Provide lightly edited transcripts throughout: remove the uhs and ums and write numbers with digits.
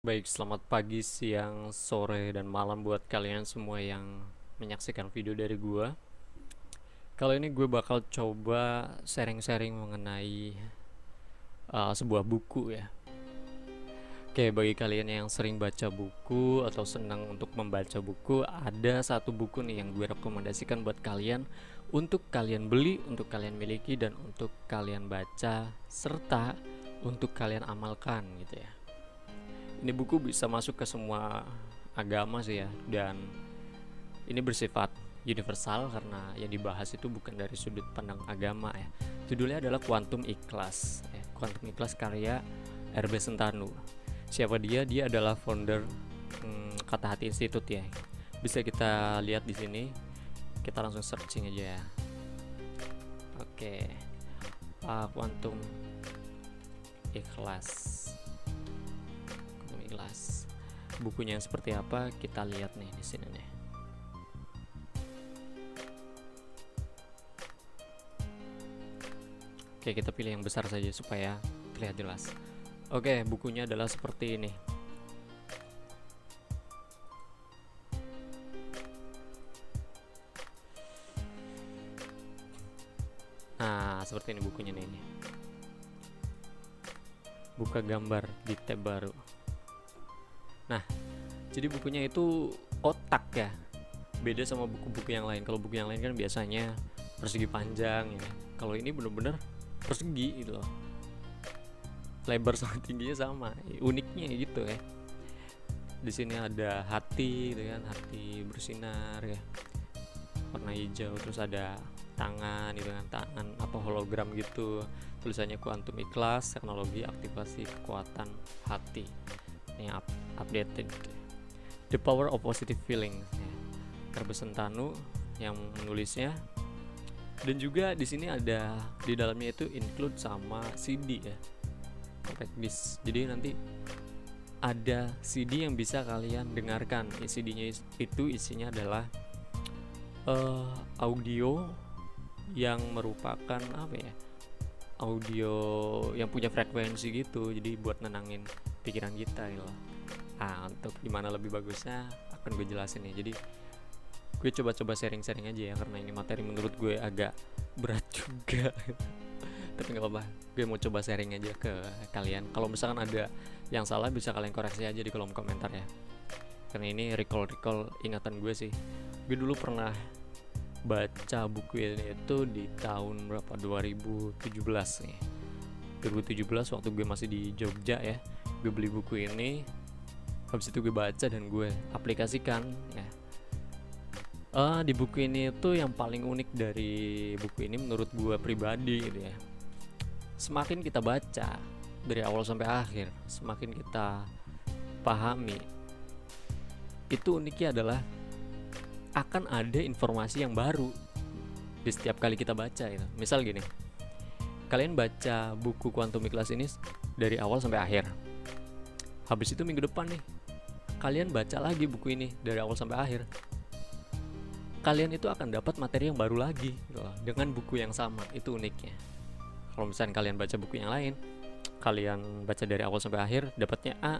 Baik, selamat pagi, siang, sore, dan malam buat kalian semua yang menyaksikan video dari gua. Kali ini gue bakal coba sharing-sharing mengenai sebuah buku ya. Oke, bagi kalian yang sering baca buku atau senang untuk membaca buku, ada satu buku nih yang gue rekomendasikan buat kalian untuk kalian beli, untuk kalian miliki, dan untuk kalian baca, serta untuk kalian amalkan gitu ya. Ini buku bisa masuk ke semua agama sih ya, dan ini bersifat universal karena yang dibahas itu bukan dari sudut pandang agama ya. Judulnya adalah Quantum Ikhlas. Quantum Ikhlas karya RB Sentanu. Siapa dia? Dia adalah founder Kata Hati Institute ya. Bisa kita lihat di sini. Kita langsung searching aja ya. Oke. Quantum Ikhlas. Quantum Ikhlas. Bukunya yang seperti apa? Kita lihat nih di sini nih. Oke, kita pilih yang besar saja supaya terlihat jelas. Oke, bukunya adalah seperti ini. Nah, seperti ini bukunya nih. Buka gambar di tab baru. Nah, jadi bukunya itu kotak ya. Beda sama buku-buku yang lain. Kalau buku yang lain kan biasanya persegi panjang ya. Kalau ini bener-bener persegi gitu loh. Lebar sama tingginya sama, uniknya gitu ya. Di sini ada hati gitu kan, hati bersinar ya, warna hijau, terus ada tangan gitu kan, tangan apa hologram gitu, tulisannya Quantum Ikhlas, teknologi aktivasi kekuatan hati. Ini updated. The Power of Positive Feeling ya. RB Sentanu yang menulisnya. Dan juga di sini ada di dalamnya itu include sama CD ya. Compact disc. Jadi nanti ada CD yang bisa kalian dengarkan. CD-nya itu isinya adalah audio yang merupakan apa ya? Audio yang punya frekuensi gitu. Jadi buat nenangin pikiran kita gitu. Nah, untuk gimana lebih bagusnya akan gue jelasin ya. Jadi gue coba-coba sharing-sharing aja ya, karena ini materi menurut gue agak berat juga. Tapi nggak apa-apa, gue mau coba sharing aja ke kalian. Kalau misalkan ada yang salah bisa kalian koreksi aja di kolom komentar ya, karena ini recall ingatan gue sih. Gue dulu pernah baca buku ini itu di tahun berapa, 2017 nih. 2017 waktu gue masih di Jogja ya. Gue beli buku ini, habis itu gue baca dan gue aplikasikan ya. Di buku ini tuh yang paling unik dari buku ini menurut gue pribadi gitu ya, semakin kita baca dari awal sampai akhir, semakin kita pahami, itu uniknya adalah akan ada informasi yang baru di setiap kali kita baca gitu. Misal gini, kalian baca buku Quantum Ikhlas ini dari awal sampai akhir, habis itu minggu depan nih kalian baca lagi buku ini dari awal sampai akhir, kalian itu akan dapat materi yang baru lagi gitu loh, dengan buku yang sama. Itu uniknya. Kalau misalnya kalian baca buku yang lain, kalian baca dari awal sampai akhir dapatnya A,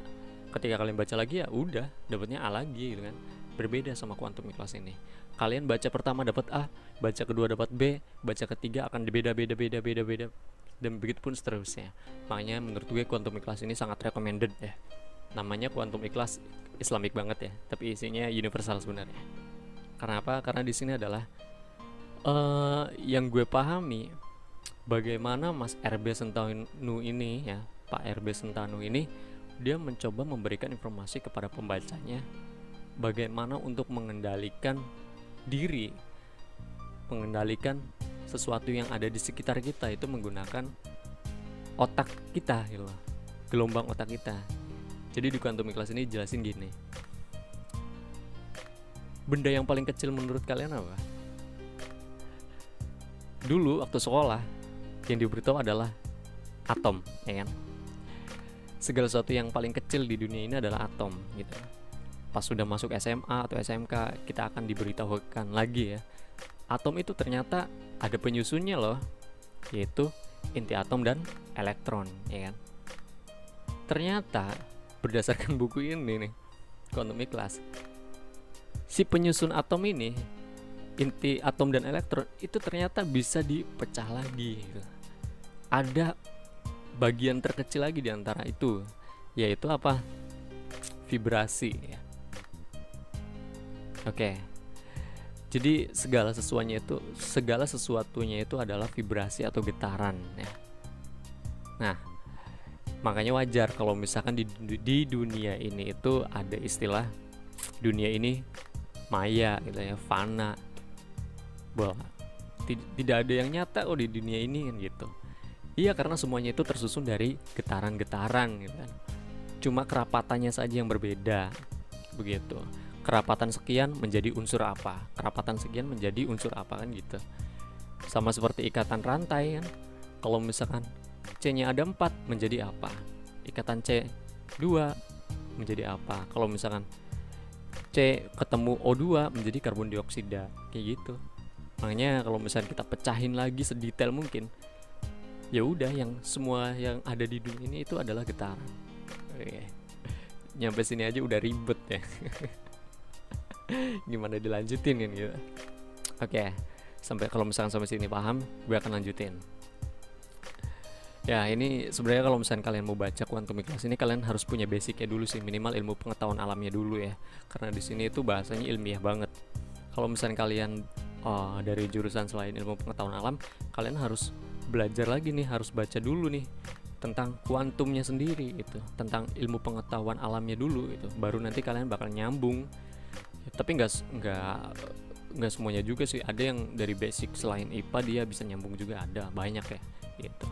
ketika kalian baca lagi ya udah dapatnya A lagi gitu kan. Berbeda sama Quantum Ikhlas ini. Kalian baca pertama dapat A, baca kedua dapat B, baca ketiga akan beda dan begitu pun seterusnya. Makanya menurut gue Quantum Ikhlas ini sangat recommended ya. Namanya Quantum Ikhlas, Islamic banget ya, tapi isinya universal sebenarnya. Karena apa? Karena di sini adalah yang gue pahami, bagaimana Mas RB Sentanu ini ya, Pak RB Sentanu ini, dia mencoba memberikan informasi kepada pembacanya bagaimana untuk mengendalikan diri, mengendalikan sesuatu yang ada di sekitar kita itu menggunakan otak kita gitu, gelombang otak kita. Jadi di Quantum Ikhlas ini jelasin gini, benda yang paling kecil menurut kalian apa? Dulu waktu sekolah yang diberitahu adalah atom, ya kan? Segala sesuatu yang paling kecil di dunia ini adalah atom gitu. Pas sudah masuk SMA atau SMK, kita akan diberitahukan lagi ya, atom itu ternyata ada penyusunnya loh, yaitu inti atom dan elektron, ya kan? Ternyata berdasarkan buku ini nih, Quantum Class, si penyusun atom ini, inti atom dan elektron itu ternyata bisa dipecah lagi gitu. Ada bagian terkecil lagi di antara itu, yaitu apa? Vibrasi ya. Oke. Jadi segala sesuatunya itu adalah vibrasi atau getaran ya. Nah, makanya wajar kalau misalkan di dunia ini itu ada istilah dunia ini maya gitu ya, fana, bahwa tidak ada yang nyata di dunia ini kan gitu. Iya, karena semuanya itu tersusun dari getaran-getaran gitu kan. Cuma kerapatannya saja yang berbeda begitu. Kerapatan sekian menjadi unsur apa, kerapatan sekian menjadi unsur apa kan gitu. Sama seperti ikatan rantai kan. Kalau misalkan C-nya ada 4 menjadi apa? Ikatan C2 menjadi apa? Kalau misalkan C ketemu O2 menjadi karbon dioksida, kayak gitu. Makanya kalau misalkan kita pecahin lagi sedetail mungkin, ya udah, yang semua yang ada di dunia ini itu adalah getaran. Oke. Nyampe sini aja udah ribet ya. Gimana dilanjutin kan gitu. Oke. Sampai kalau misalkan sampai sini paham, gue akan lanjutin. Ya, ini sebenarnya kalau misalnya kalian mau baca Quantum Class ini, kalian harus punya basicnya dulu sih, minimal ilmu pengetahuan alamnya dulu ya. Karena di sini itu bahasanya ilmiah banget. Kalau misalnya kalian dari jurusan selain ilmu pengetahuan alam, kalian harus belajar lagi nih, harus baca dulu nih tentang kuantumnya sendiri itu, tentang ilmu pengetahuan alamnya dulu itu. Baru nanti kalian bakal nyambung. Ya, tapi nggak semuanya juga sih. Ada yang dari basic selain IPA dia bisa nyambung juga, ada banyak ya gitu.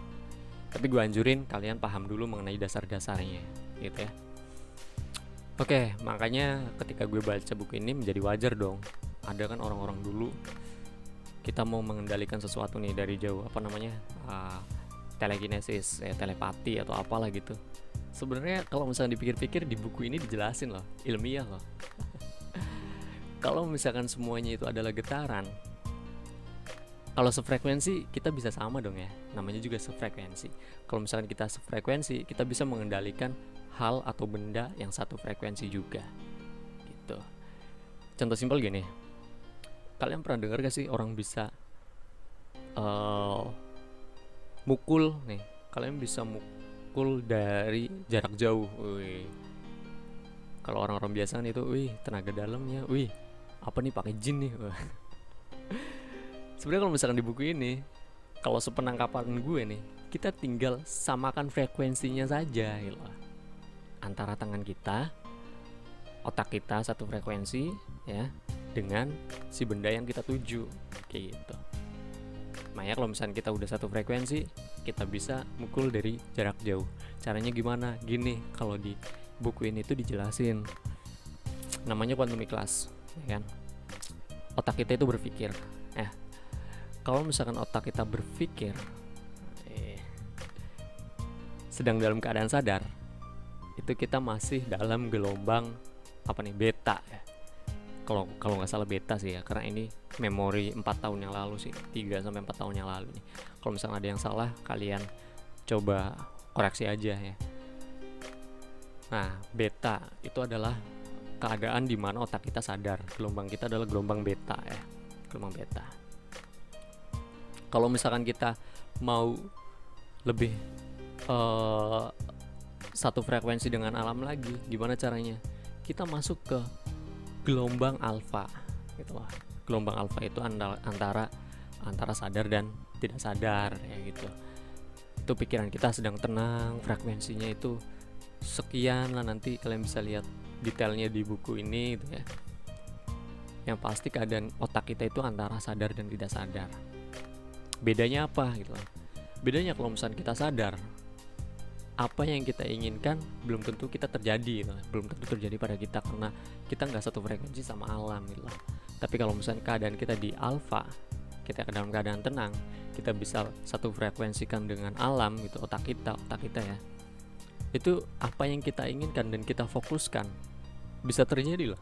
Tapi gue anjurin kalian paham dulu mengenai dasar-dasarnya gitu ya. Oke, makanya ketika gue baca buku ini menjadi wajar dong. Ada kan orang-orang dulu, kita mau mengendalikan sesuatu nih dari jauh, apa namanya, telekinesis, telepati atau apalah gitu. Sebenarnya kalau misalnya dipikir-pikir di buku ini dijelasin loh, ilmiah loh. Kalau misalkan semuanya itu adalah getaran, kalau sefrekuensi kita bisa sama dong ya, namanya juga sefrekuensi. Kalau misalkan kita sefrekuensi, kita bisa mengendalikan hal atau benda yang satu frekuensi juga gitu. Contoh simpel gini, kalian pernah dengar gak sih orang bisa mukul nih, kalian bisa mukul dari jarak jauh. Wih, kalau orang-orang biasa nih itu, wih tenaga dalamnya, wih apa nih, pakai jin nih. Sebenarnya kalau misalkan di buku ini, kalau sepenangkapan gue nih, kita tinggal samakan frekuensinya saja gitu. Antara tangan kita, otak kita satu frekuensi ya, dengan si benda yang kita tuju, kayak gitu. Makanya kalau misalkan kita udah satu frekuensi, kita bisa mukul dari jarak jauh. Caranya gimana? Gini, kalau di buku ini tuh dijelasin, namanya Quantum Class ya kan. Otak kita itu berpikir. Kalau misalkan otak kita berpikir sedang dalam keadaan sadar, itu kita masih dalam gelombang apa nih, beta ya. Kalau nggak salah beta sih ya, karena ini memori 4 tahun yang lalu sih, 3-4 tahun yang lalu nih. Kalau misalkan ada yang salah, kalian coba koreksi aja ya. Nah, beta itu adalah keadaan di mana otak kita sadar. Gelombang kita adalah gelombang beta ya, gelombang beta. Kalau misalkan kita mau lebih satu frekuensi dengan alam lagi, gimana caranya? Kita masuk ke gelombang alfa gitu lah. Gelombang alfa itu antara sadar dan tidak sadar ya gitu. Itu pikiran kita sedang tenang, frekuensinya itu sekian lah, nanti kalian bisa lihat detailnya di buku ini gitu ya. Yang pasti keadaan otak kita itu antara sadar dan tidak sadar. Bedanya apa gitu. Bedanya kalau misalnya kita sadar, apa yang kita inginkan belum tentu kita terjadi gitu. Belum tentu terjadi pada kita, karena kita nggak satu frekuensi sama alam gitu. Tapi kalau misalnya keadaan kita di alfa, kita dalam keadaan tenang, kita bisa satu frekuensikan dengan alam gitu, otak kita ya. Itu apa yang kita inginkan dan kita fokuskan, bisa terjadi loh.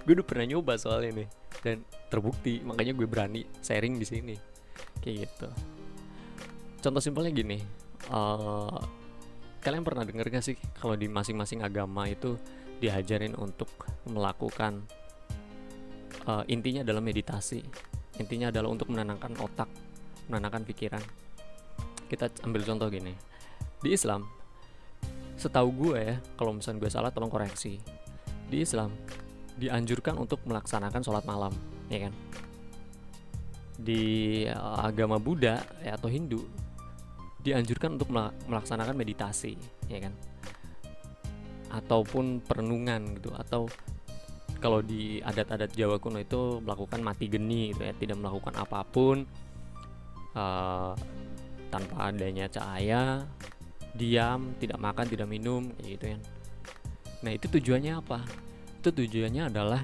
Gue udah pernah nyoba soal ini dan terbukti, makanya gue berani sharing di sini kayak gitu. Contoh simpelnya gini, Kalian pernah denger gak sih kalau di masing-masing agama itu diajarin untuk melakukan intinya adalah meditasi. Intinya adalah untuk menenangkan otak, menenangkan pikiran. Kita ambil contoh gini. Di Islam, setahu gue ya, kalau misalnya gue salah tolong koreksi. Di Islam dianjurkan untuk melaksanakan sholat malam, ya kan? Di agama Buddha ya, atau Hindu dianjurkan untuk melaksanakan meditasi, ya kan? Ataupun perenungan gitu, atau kalau di adat-adat Jawa kuno itu melakukan mati geni gitu ya, tidak melakukan apapun tanpa adanya cahaya, diam, tidak makan, tidak minum, kayak gitu kan. Nah, itu tujuannya apa? Itu tujuannya adalah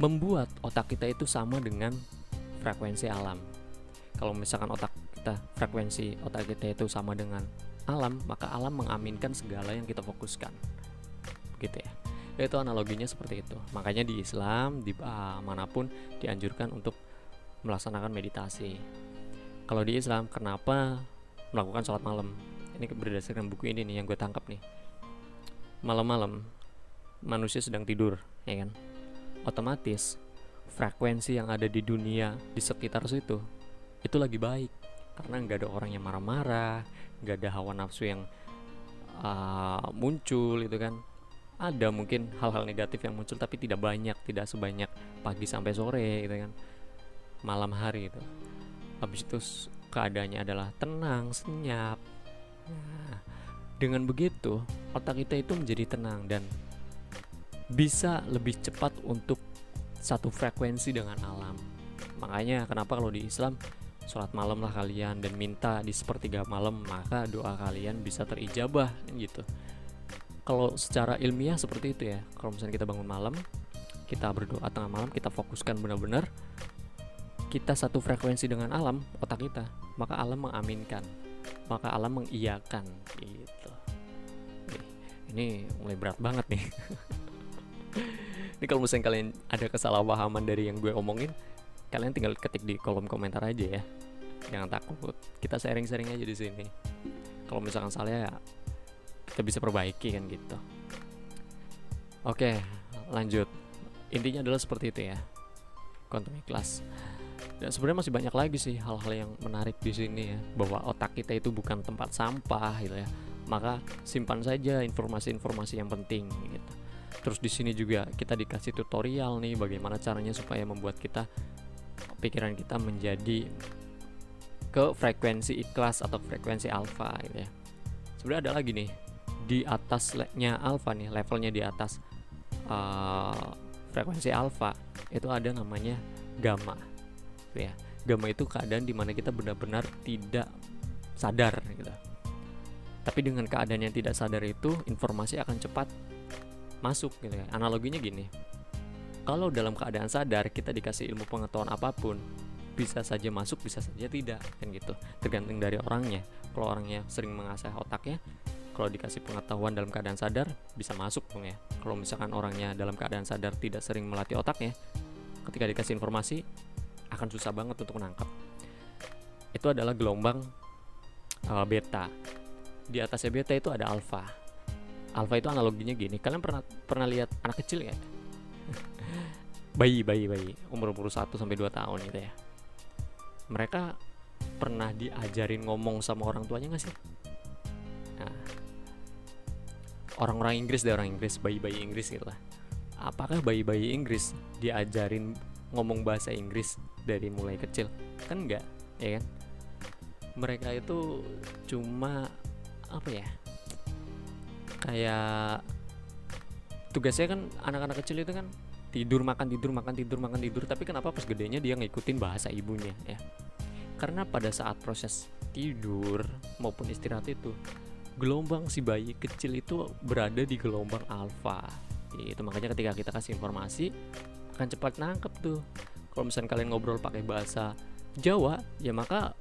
membuat otak kita itu sama dengan frekuensi alam. Kalau misalkan frekuensi otak kita itu sama dengan alam, maka alam mengaminkan segala yang kita fokuskan, gitu ya. Itu analoginya seperti itu. Makanya di Islam, di manapun dianjurkan untuk melaksanakan meditasi. Kalau di Islam, kenapa melakukan sholat malam? Ini berdasarkan buku ini nih yang gue tangkap nih. Malam-malam manusia sedang tidur, ya kan? Otomatis frekuensi yang ada di dunia di sekitar situ itu lagi baik, karena nggak ada orang yang marah-marah, nggak ada hawa nafsu yang muncul, itu kan. Ada mungkin hal-hal negatif yang muncul, tapi tidak banyak, tidak sebanyak pagi sampai sore, gitu kan, malam hari itu. Habis itu keadaannya adalah tenang, senyap. Nah, dengan begitu otak kita itu menjadi tenang dan bisa lebih cepat untuk satu frekuensi dengan alam. Makanya kenapa kalau di Islam sholat malam lah kalian dan minta di sepertiga malam, maka doa kalian bisa terijabah, gitu. Kalau secara ilmiah seperti itu ya. Kalau misalnya kita bangun malam, kita berdoa tengah malam, kita fokuskan benar-benar, kita satu frekuensi dengan alam, otak kita, maka alam mengaminkan, maka alam mengiyakan, gitu. Ini mulai berat banget nih. Ini kalau misalnya kalian ada kesalahpahaman dari yang gue omongin, kalian tinggal ketik di kolom komentar aja ya. Jangan takut, kita sharing-sharing aja di sini. Kalau misalkan salah ya kita bisa perbaiki kan, gitu. Oke, lanjut. Intinya adalah seperti itu ya, Quantum Ikhlas. Dan sebenarnya masih banyak lagi sih hal-hal yang menarik di sini ya, bahwa otak kita itu bukan tempat sampah gitu ya. Maka simpan saja informasi-informasi yang penting gitu. Terus di sini juga kita dikasih tutorial nih bagaimana caranya supaya membuat pikiran kita menjadi ke frekuensi ikhlas atau frekuensi alfa gitu ya. Sebenarnya ada lagi nih di atasnya alfa nih, levelnya di atas frekuensi alfa itu ada namanya gamma gitu ya. Gamma itu keadaan dimana kita benar-benar tidak sadar gitu. Tapi dengan keadaan yang tidak sadar itu informasi akan cepat masuk gitu ya. Analoginya gini, kalau dalam keadaan sadar kita dikasih ilmu pengetahuan apapun, bisa saja masuk, bisa saja tidak kan gitu, tergantung dari orangnya. Kalau orangnya sering mengasah otaknya, kalau dikasih pengetahuan dalam keadaan sadar bisa masuk dong ya. Kalau misalkan orangnya dalam keadaan sadar tidak sering melatih otaknya, ketika dikasih informasi akan susah banget untuk menangkap. Itu adalah gelombang beta. Di atasnya beta itu ada alfa. Alfa itu analoginya gini, kalian pernah lihat anak kecil ya? bayi umur 1 sampai 2 tahun gitu ya. Mereka pernah diajarin ngomong sama orang tuanya nggak sih? Nah, orang-orang Inggris, bayi-bayi Inggris gitu lah. Apakah bayi-bayi Inggris diajarin ngomong bahasa Inggris dari mulai kecil? Kan enggak, ya kan? Mereka itu cuma apa ya? Kayak tugasnya kan, anak-anak kecil itu kan tidur, makan tidur. Tapi kenapa pas gedenya dia ngikutin bahasa ibunya ya? Karena pada saat proses tidur maupun istirahat itu, gelombang si bayi kecil itu berada di gelombang alfa. Itu makanya ketika kita kasih informasi akan cepat nangkep tuh. Kalau misalnya kalian ngobrol pakai bahasa Jawa, ya maka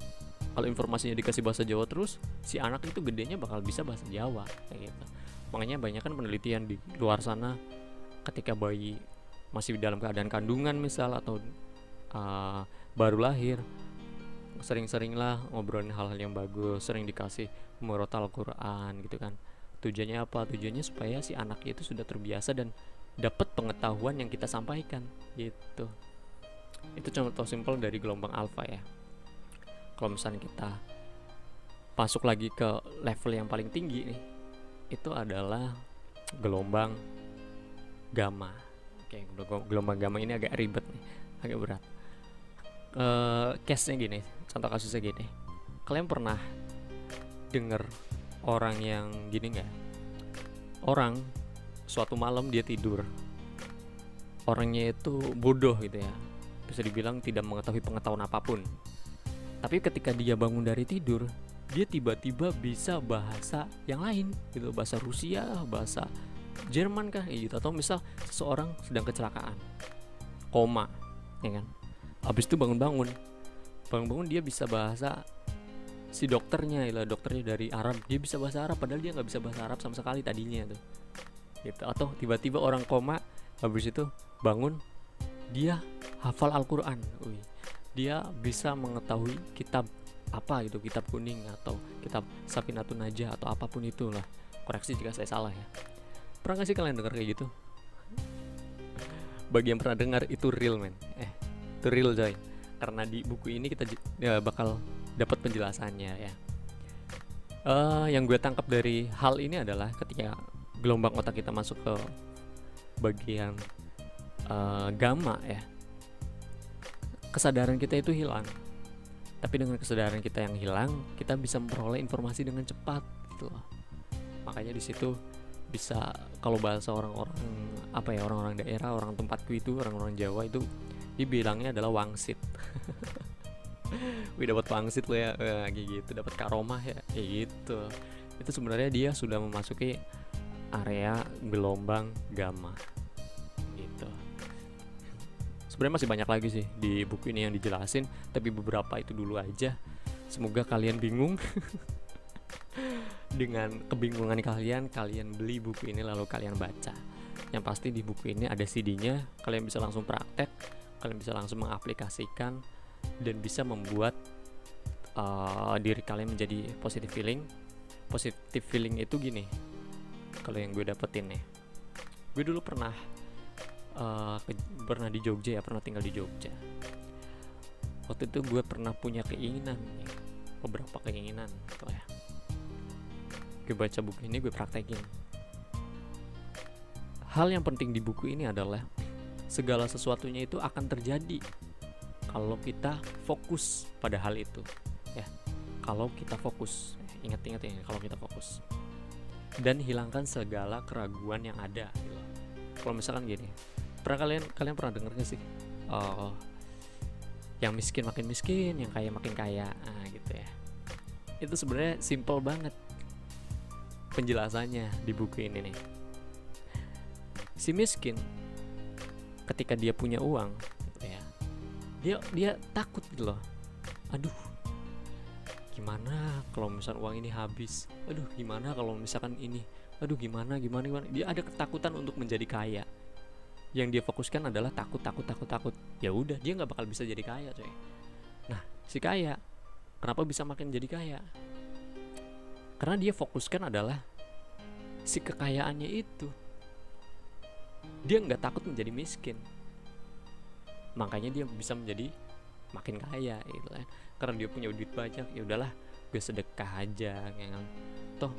kalau informasinya dikasih bahasa Jawa terus, si anak itu gedenya bakal bisa bahasa Jawa kayak gitu. Makanya banyak kan penelitian di luar sana, ketika bayi masih dalam keadaan kandungan misal atau baru lahir, sering-seringlah ngobrolin hal-hal yang bagus, sering dikasih murotal Al-Quran gitu kan. Tujuannya apa? Tujuannya supaya si anak itu sudah terbiasa dan dapat pengetahuan yang kita sampaikan gitu. Itu contoh simpel dari gelombang alfa ya. Kalau misalnya kita masuk lagi ke level yang paling tinggi nih, itu adalah gelombang gamma. Oke, gelombang gamma ini agak ribet nih, agak berat. Case-nya gini, contoh kasusnya gini. Kalian pernah denger orang yang gini nggak? Orang suatu malam dia tidur, orangnya itu bodoh gitu ya, bisa dibilang tidak mengetahui pengetahuan apapun. Tapi ketika dia bangun dari tidur, dia tiba-tiba bisa bahasa yang lain gitu, bahasa Rusia, bahasa Jerman kah gitu. Atau misal seseorang sedang kecelakaan, koma ya kan, habis itu bangun-bangun dia bisa bahasa si dokternya dari Arab, dia bisa bahasa Arab padahal dia nggak bisa bahasa Arab sama sekali tadinya tuh gitu. Atau tiba-tiba orang koma habis itu bangun, dia hafal Al-Quran. Dia bisa mengetahui kitab apa gitu, kitab kuning atau kitab Safinatun Najah atau apapun itulah. Koreksi jika saya salah ya. Pernah gak sih kalian dengar kayak gitu? Bagi yang pernah dengar, itu real men. Itu real coy. Karena di buku ini kita bakal dapat penjelasannya ya. Yang gue tangkap dari hal ini adalah ketika gelombang otak kita masuk ke bagian gamma ya, kesadaran kita itu hilang. Tapi dengan kesadaran kita yang hilang, kita bisa memperoleh informasi dengan cepat gitu loh. Makanya di situ bisa, kalau bahasa orang-orang apa ya, orang-orang daerah, orang tempatku itu, orang-orang Jawa itu dibilangnya adalah wangsit. Wih, dapat wangsit lo ya, kayak gitu, dapat karomah ya, kayak gitu. Itu sebenarnya dia sudah memasuki area gelombang gamma gitu. Sebenarnya masih banyak lagi sih di buku ini yang dijelasin, tapi beberapa itu dulu aja. Semoga kalian bingung. Dengan kebingungan kalian beli buku ini lalu kalian baca. Yang pasti di buku ini ada CD-nya, kalian bisa langsung praktek, kalian bisa langsung mengaplikasikan dan bisa membuat diri kalian menjadi positive feeling. Positive feeling itu gini, kalau yang gue dapetin nih, gue dulu pernah di Jogja ya, pernah tinggal di Jogja. Waktu itu gue pernah punya keinginan, beberapa keinginan gitu ya. Gue baca buku ini, gue praktekin. Hal yang penting di buku ini adalah segala sesuatunya itu akan terjadi kalau kita fokus pada hal itu ya. Kalau kita fokus, ingat-ingat ya, kalau kita fokus dan hilangkan segala keraguan yang ada gitu. Kalau misalkan gini, kalian pernah denger gak sih yang miskin makin miskin, yang kaya makin kaya, gitu ya. Itu sebenarnya simple banget penjelasannya di buku ini nih. Si miskin ketika dia punya uang gitu ya, dia takut gitu loh. Aduh, gimana kalau misalkan uang ini habis? Aduh, gimana kalau misalkan ini? Aduh, gimana? Dia ada ketakutan untuk menjadi kaya. Yang dia fokuskan adalah takut. Ya udah, dia nggak bakal bisa jadi kaya coy. Nah, si kaya kenapa bisa makin jadi kaya? Karena dia fokuskan adalah si kekayaannya itu. Dia nggak takut menjadi miskin. Makanya dia bisa menjadi makin kaya gitu kan. Karena dia punya duit banyak, ya udahlah, gue sedekah aja ya kan. Toh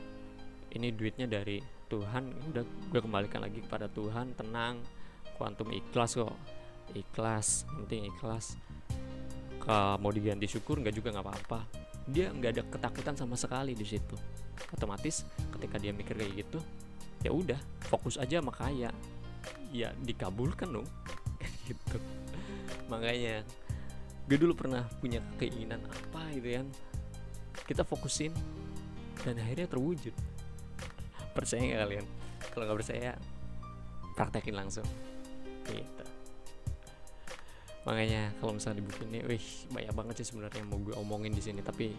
ini duitnya dari Tuhan, udah gue kembalikan lagi kepada Tuhan, tenang. Kuantum ikhlas kok, penting ikhlas. Mau diganti syukur nggak juga nggak apa-apa. Dia nggak ada ketakutan sama sekali di situ. Otomatis ketika dia mikir kayak gitu, ya udah fokus aja sama kaya, ya dikabulkan dong. Gitu. Makanya gue dulu pernah punya keinginan apa gitu kan, kita fokusin dan akhirnya terwujud. Percaya nggak kalian? Kalau nggak percaya, praktekin langsung. Gitu. Makanya kalau misalnya di buku ini, banyak banget sih sebenarnya yang mau gue omongin di sini, tapi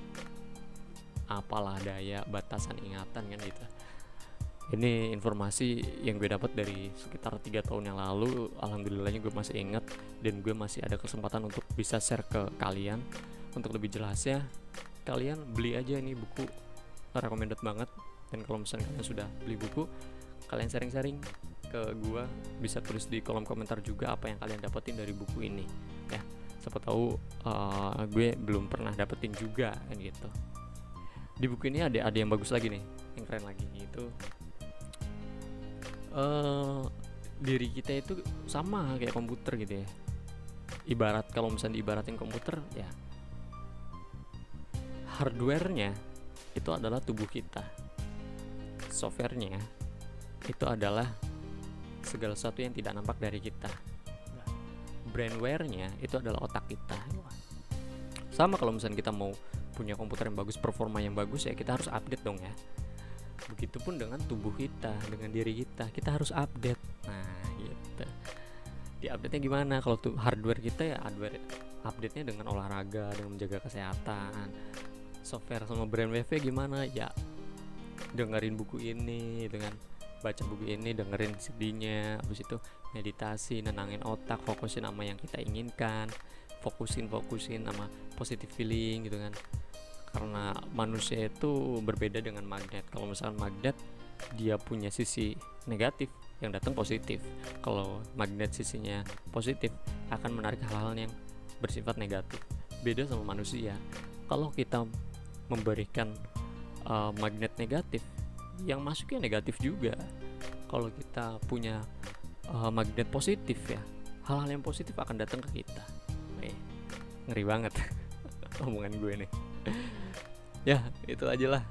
apalah daya, batasan ingatan kan gitu. Ini informasi yang gue dapat dari sekitar 3 tahun yang lalu. Alhamdulillahnya gue masih ingat dan gue masih ada kesempatan untuk bisa share ke kalian. untuk lebih jelasnya kalian beli aja ini buku, recommended banget. Dan kalau misalnya kalian sudah beli buku, kalian sharing-sharing ke gua, bisa tulis di kolom komentar juga apa yang kalian dapetin dari buku ini ya. Siapa tahu gue belum pernah dapetin juga kan gitu. Di buku ini ada yang bagus lagi nih, yang keren lagi gitu. Diri kita itu sama kayak komputer gitu ya. Ibarat kalau misalnya diibaratin komputer ya, hardware-nya itu adalah tubuh kita, software-nya itu adalah segala sesuatu yang tidak nampak dari kita, brainware-nya itu adalah otak kita. Sama kalau misalnya kita mau punya komputer yang bagus, performa yang bagus ya kita harus update dong ya. Begitupun dengan tubuh kita, dengan diri kita harus update. Nah gitu. Di update-nya gimana? Kalau tuh hardware kita ya hardware update-nya dengan olahraga, dengan menjaga kesehatan. Software sama brainwave-nya gimana? Ya dengerin buku ini, dengan baca buku ini, dengerin CD-nya, habis itu meditasi, nenangin otak, fokusin sama yang kita inginkan, fokusin sama positive feeling gitu kan. Karena manusia itu berbeda dengan magnet. Kalau misalkan magnet dia punya sisi negatif, yang datang positif. Kalau magnet sisinya positif akan menarik hal-hal yang bersifat negatif. Beda sama manusia. Kalau kita memberikan magnet negatif, yang masuknya negatif juga. Kalau kita punya magnet positif ya, hal-hal yang positif akan datang ke kita. Ngeri banget omongan gue nih. Ya itu aja lah,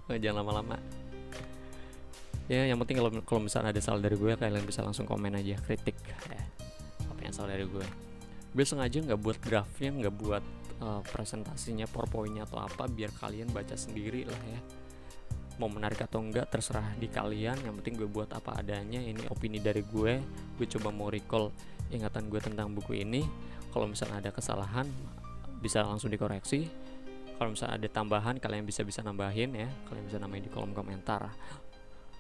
jangan lama-lama ya. Yang penting kalau misalnya ada salah dari gue, kalian bisa langsung komen aja, kritik ya, apa yang salah dari gue. Gue sengaja nggak buat draftnya, nggak buat presentasinya, powerpointnya atau apa, biar kalian baca sendiri lah ya. Mau menarik atau enggak terserah di kalian, yang penting gue buat apa adanya. Ini opini dari gue coba mau recall ingatan gue tentang buku ini. Kalau misalnya ada kesalahan bisa langsung dikoreksi. Kalau misalnya ada tambahan, kalian bisa nambahin ya, kalian bisa nambahin di kolom komentar.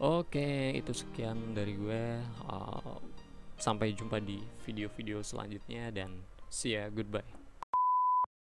Oke, itu sekian dari gue. Sampai jumpa di video-video selanjutnya dan see ya, goodbye.